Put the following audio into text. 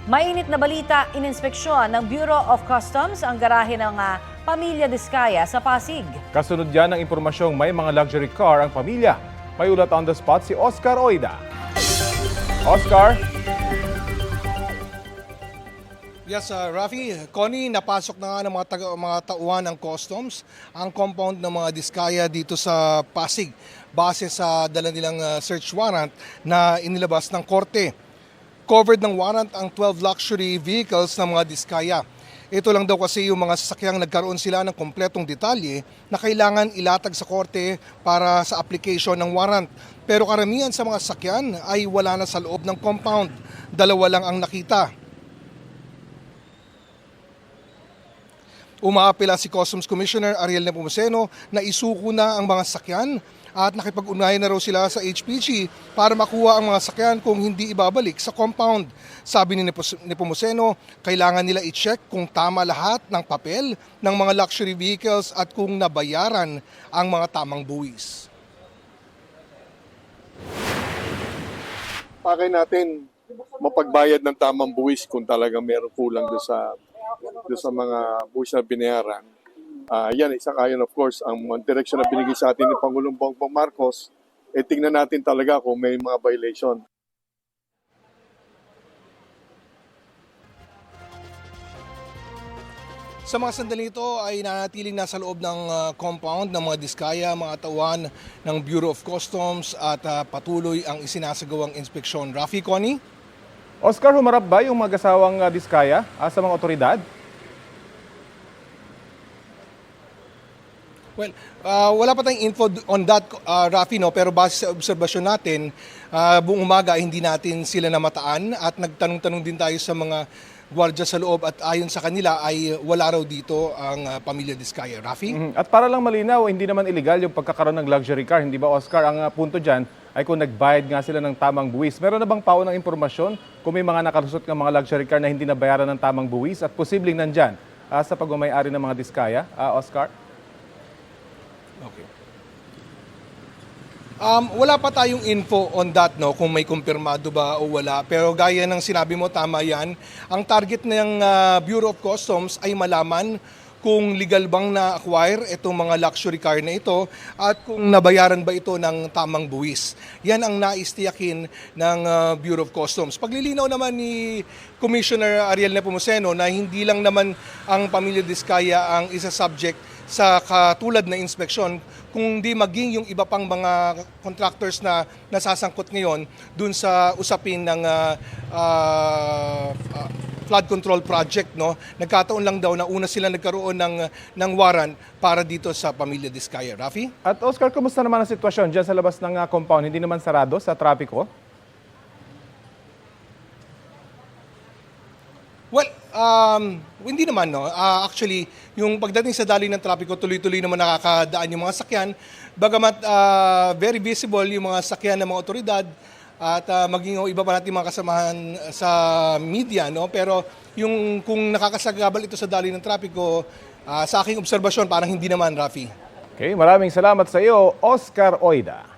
Mainit na balita, ininspeksyon ng Bureau of Customs ang garahe ng Pamilya Diskaya sa Pasig. Kasunod yan ng impormasyong may mga luxury car ang pamilya. May ulat on the spot si Oscar Oida. Oscar? Yes, Rafi. Connie, napasok na nga ng mga tauhan ng customs ang compound ng mga Diskaya dito sa Pasig base sa dala nilang search warrant na inilabas ng korte. Covered ng warrant ang 12 luxury vehicles ng mga Diskaya. Ito lang daw kasi yung mga sasakyang nagkaroon sila ng kompletong detalye na kailangan ilatag sa korte para sa application ng warrant. Pero karamihan sa mga sasakyan ay wala na sa loob ng compound. Dalawa lang ang nakita. Umaapela si Customs Commissioner Ariel Nepomuceno na isuko na ang mga sakyan at nakipag-ugnayan na raw sila sa HPG para makuha ang mga sakyan kung hindi ibabalik sa compound. Sabi ni Nepomuceno, kailangan nila i-check kung tama lahat ng papel ng mga luxury vehicles at kung nabayaran ang mga tamang buwis. Pakay natin mapagbayad ng tamang buwis kung talagang meron kulang doon sa mga buwis na binayaran. Yan, isang ayon of course, ang direksyon na binigay sa atin ni Pangulong Bongbong Marcos, tingnan natin talaga kung may mga violation. Sa mga sandali ito ay nanatiling nasa loob ng compound ng mga Diskaya, mga tauhan ng Bureau of Customs at patuloy ang isinasagawang inspeksyon. Rafi, Connie? Oscar, humarap ba yung mag-asawang Diskaya sa mga otoridad? Well, wala pa tayong info on that, Rafi, no? Pero base sa obserbasyon natin, buong umaga hindi natin sila namataan at nagtanong-tanong din tayo sa mga gwardiya sa loob at ayon sa kanila ay wala raw dito ang Pamilya Diskaya. Rafi? At para lang malinaw, hindi naman illegal yung pagkakaroon ng luxury car, hindi ba Oscar? Ang punto dyan ay kung nagbayad nga sila ng tamang buwis. Meron na bang paunang impormasyon kung may mga nakalusot ng mga luxury car na hindi nabayaran ng tamang buwis at posibleng nandyan sa pagmamayari ng mga Diskaya, Oscar? Okay. Wala pa tayong info on that, no, kung may kumpirmado ba o wala. Pero gaya ng sinabi mo, tama yan. Ang target ng Bureau of Customs ay malaman kung legal bang na-acquire itong mga luxury car na ito at kung nabayaran ba ito ng tamang buwis. Yan ang naistiyakin ng Bureau of Customs. Paglilinaw naman ni Commissioner Ariel Nepomuceno na hindi lang naman ang Pamilya Diskaya ang isa subject sa katulad na inspeksyon, kundi maging yung iba pang mga contractors na nasasangkot ngayon dun sa usapin ng flood control project, no. Nagkataon lang daw na una sila nagkaroon ng warrant para dito sa Pamilya Diskaya. Rafi? At Oscar, kumusta naman ang sitwasyon dyan sa labas ng compound? Hindi naman sarado sa trapiko? Well, hindi naman, no. Actually, yung pagdating sa daloy ng trapiko, tuloy-tuloy naman nakakadaan yung mga sakyan. Bagamat very visible yung mga sakyan ng mga otoridad at maging iba pa natin mga kasamahan sa media, no. Pero yung kung nakakasagabal ito sa daloy ng trapiko, sa aking obserbasyon, parang hindi naman, Rafi. Okay, maraming salamat sa iyo, Oscar Oida.